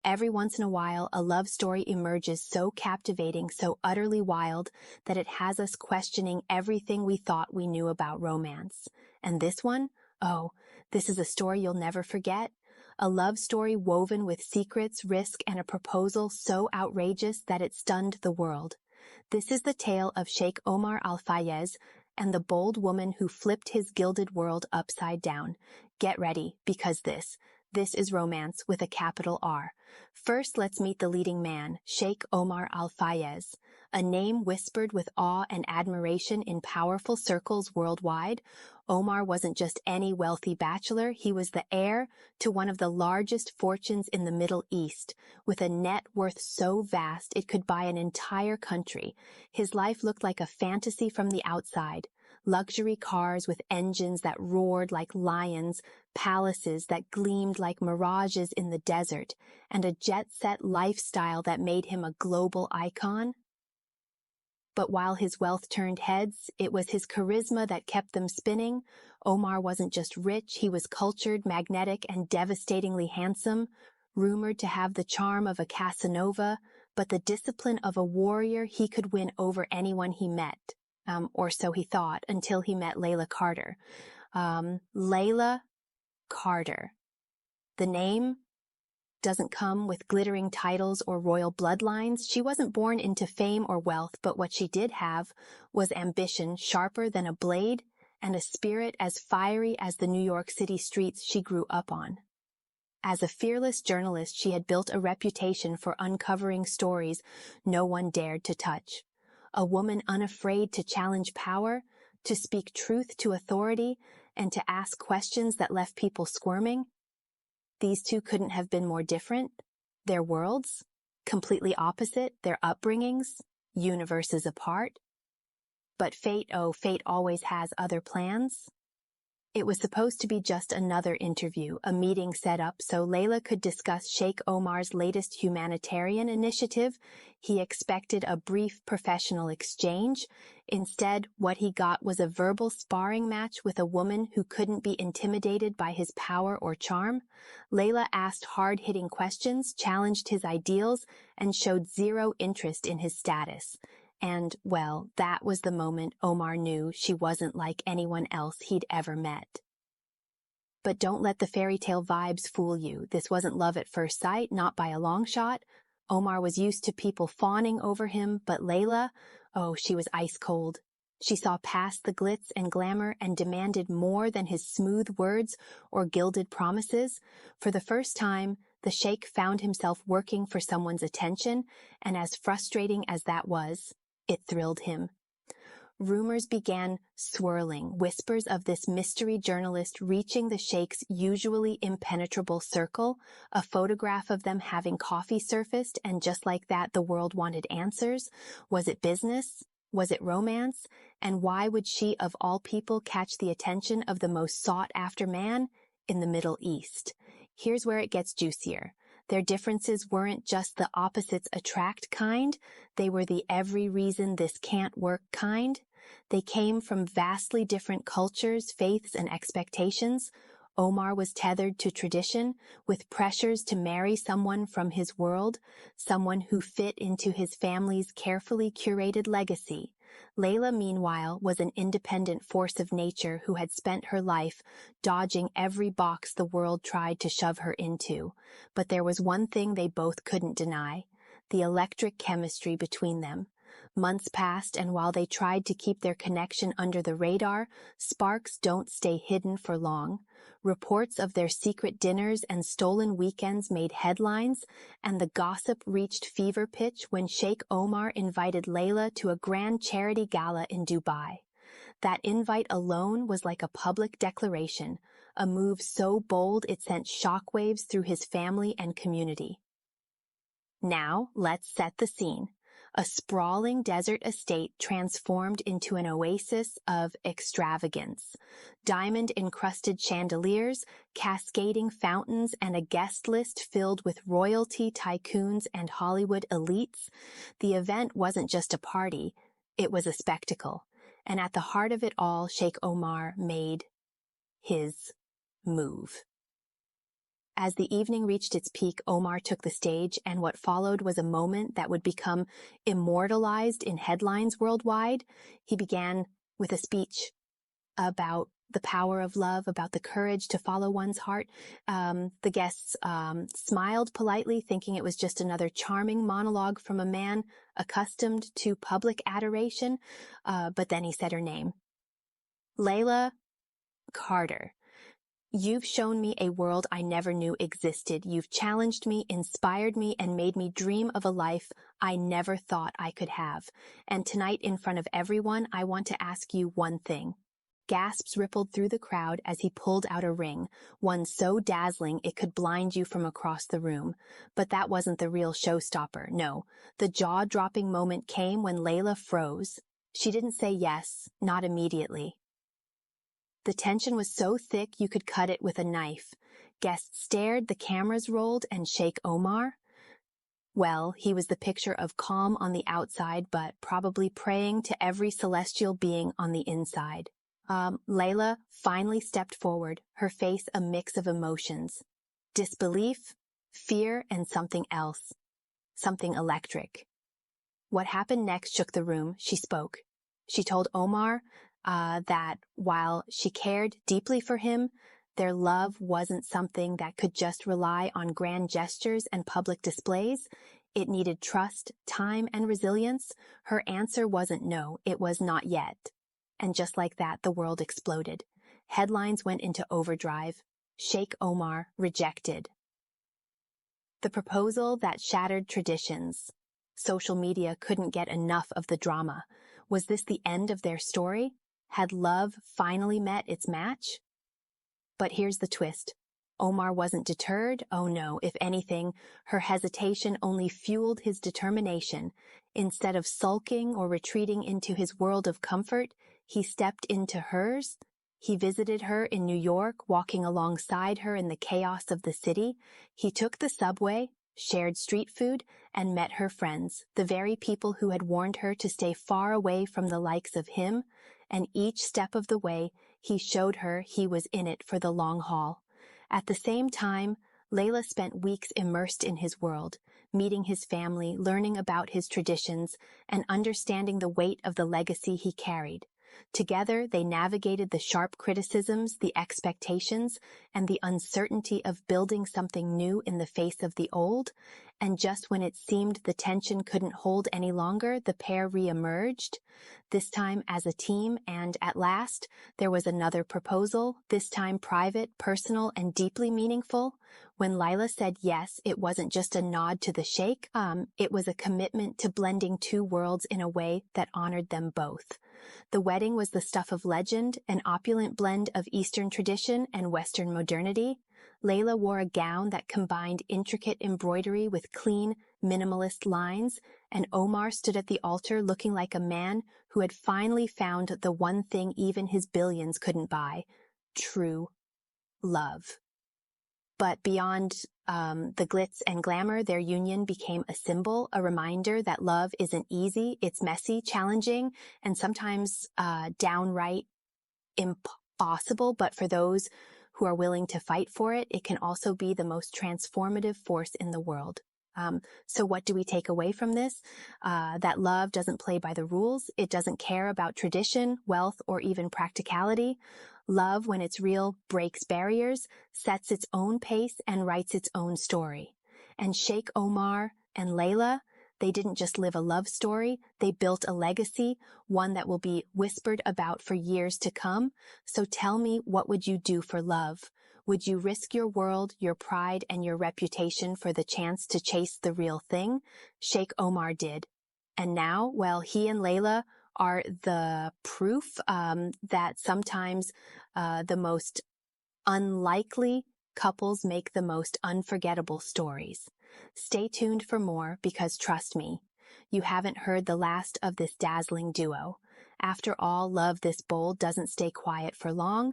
Every once in a while, a love story emerges so captivating, so utterly wild, that it has us questioning everything we thought we knew about romance. And this one? Oh, this is a story you'll never forget. A love story woven with secrets, risk, and a proposal so outrageous that it stunned the world. This is the tale of Sheikh Omar Al-Fayez and the bold woman who flipped his gilded world upside down. Get ready, because this is romance with a capital R. First, let's meet the leading man, Sheikh Omar Al-Fayez, a name whispered with awe and admiration in powerful circles worldwide. Omar wasn't just any wealthy bachelor, he was the heir to one of the largest fortunes in the Middle East, with a net worth so vast it could buy an entire country. His life looked like a fantasy from the outside. Luxury cars with engines that roared like lions, palaces that gleamed like mirages in the desert, and a jet-set lifestyle that made him a global icon. But while his wealth turned heads, it was his charisma that kept them spinning. Omar wasn't just rich, he was cultured, magnetic, and devastatingly handsome, rumored to have the charm of a Casanova, but the discipline of a warrior. He could win over anyone he met. Or so he thought, until he met Layla Carter. Layla Carter. The name doesn't come with glittering titles or royal bloodlines. She wasn't born into fame or wealth, but what she did have was ambition sharper than a blade and a spirit as fiery as the New York City streets she grew up on. As a fearless journalist, she had built a reputation for uncovering stories no one dared to touch. A woman unafraid to challenge power, to speak truth to authority, and to ask questions that left people squirming. These two couldn't have been more different. Their worlds, completely opposite, their upbringings, universes apart. But fate always has other plans. It was supposed to be just another interview, a meeting set up so Layla could discuss Sheikh Omar's latest humanitarian initiative. He expected a brief professional exchange. Instead, what he got was a verbal sparring match with a woman who couldn't be intimidated by his power or charm. Layla asked hard-hitting questions, challenged his ideals, and showed zero interest in his status. And, well, that was the moment Omar knew she wasn't like anyone else he'd ever met. But don't let the fairy tale vibes fool you. This wasn't love at first sight, not by a long shot. Omar was used to people fawning over him, but Layla, she was ice cold. She saw past the glitz and glamour and demanded more than his smooth words or gilded promises. For the first time, the Sheikh found himself working for someone's attention, and as frustrating as that was, it thrilled him. Rumors began swirling, whispers of this mystery journalist reaching the Sheikh's usually impenetrable circle. A photograph of them having coffee surfaced, and just like that, the world wanted answers. Was it business? Was it romance? And why would she, of all people, catch the attention of the most sought-after man in the Middle East? Here's where it gets juicier. Their differences weren't just the opposites attract kind, they were the every reason this can't work kind. They came from vastly different cultures, faiths, and expectations. Omar was tethered to tradition, with pressures to marry someone from his world, someone who fit into his family's carefully curated legacy. Layla, meanwhile, was an independent force of nature who had spent her life dodging every box the world tried to shove her into. But there was one thing they both couldn't deny: the electric chemistry between them. Months passed, and while they tried to keep their connection under the radar, sparks don't stay hidden for long. Reports of their secret dinners and stolen weekends made headlines, and the gossip reached fever pitch when Sheikh Omar invited Layla to a grand charity gala in Dubai. That invite alone was like a public declaration, a move so bold it sent shockwaves through his family and community. Now, let's set the scene. A sprawling desert estate transformed into an oasis of extravagance. Diamond-encrusted chandeliers, cascading fountains, and a guest list filled with royalty, tycoons, and Hollywood elites. The event wasn't just a party, it was a spectacle. And at the heart of it all, Sheikh Omar made his move. As the evening reached its peak, Omar took the stage, and what followed was a moment that would become immortalized in headlines worldwide. He began with a speech about the power of love, about the courage to follow one's heart. The guests smiled politely, thinking it was just another charming monologue from a man accustomed to public adoration. But then he said her name. Layla Carter. You've shown me a world I never knew existed. You've challenged me, inspired me, and made me dream of a life I never thought I could have. And tonight, in front of everyone, I want to ask you one thing. Gasps rippled through the crowd as he pulled out a ring, one so dazzling it could blind you from across the room. But that wasn't the real showstopper, no. The jaw-dropping moment came when Layla froze. She didn't say yes, not immediately. The tension was so thick you could cut it with a knife. Guests stared, the cameras rolled, and Sheikh Omar? Well, he was the picture of calm on the outside, but probably praying to every celestial being on the inside. Layla finally stepped forward, her face a mix of emotions. Disbelief, fear, and something else. Something electric. What happened next shook the room. She spoke. She told Omar that while she cared deeply for him, their love wasn't something that could just rely on grand gestures and public displays. It needed trust, time, and resilience. Her answer wasn't no, it was not yet. And just like that, the world exploded. Headlines went into overdrive. Sheikh Omar rejected. The proposal that shattered traditions. Social media couldn't get enough of the drama. Was this the end of their story? Had love finally met its match? But here's the twist. Omar wasn't deterred. Oh no, if anything, her hesitation only fueled his determination. Instead of sulking or retreating into his world of comfort, he stepped into hers. He visited her in New York, walking alongside her in the chaos of the city. He took the subway, shared street food, and met her friends, the very people who had warned her to stay far away from the likes of him. And each step of the way, he showed her he was in it for the long haul. At the same time, Layla spent weeks immersed in his world, meeting his family, learning about his traditions, and understanding the weight of the legacy he carried. Together, they navigated the sharp criticisms, the expectations, and the uncertainty of building something new in the face of the old. And just when it seemed the tension couldn't hold any longer, the pair re-emerged, this time as a team, and at last, there was another proposal, this time private, personal, and deeply meaningful. When Layla said yes, it wasn't just a nod to the Sheikh, it was a commitment to blending two worlds in a way that honored them both. The wedding was the stuff of legend, an opulent blend of Eastern tradition and Western modernity. Layla wore a gown that combined intricate embroidery with clean, minimalist lines, and Omar stood at the altar looking like a man who had finally found the one thing even his billions couldn't buy: true love. But beyond the glitz and glamour, their union became a symbol, a reminder that love isn't easy, it's messy, challenging, and sometimes downright impossible. But for those who are willing to fight for it, it can also be the most transformative force in the world. So what do we take away from this? That love doesn't play by the rules. It doesn't care about tradition, wealth, or even practicality. Love, when it's real, breaks barriers, sets its own pace, and writes its own story. And Sheikh Omar and Layla, they didn't just live a love story, they built a legacy, one that will be whispered about for years to come. So tell me, what would you do for love? Would you risk your world, your pride, and your reputation for the chance to chase the real thing? Sheikh Omar did. And now, well, he and Layla are the proof that sometimes the most unlikely couples make the most unforgettable stories. Stay tuned for more, because trust me, you haven't heard the last of this dazzling duo. After all, love this bold doesn't stay quiet for long.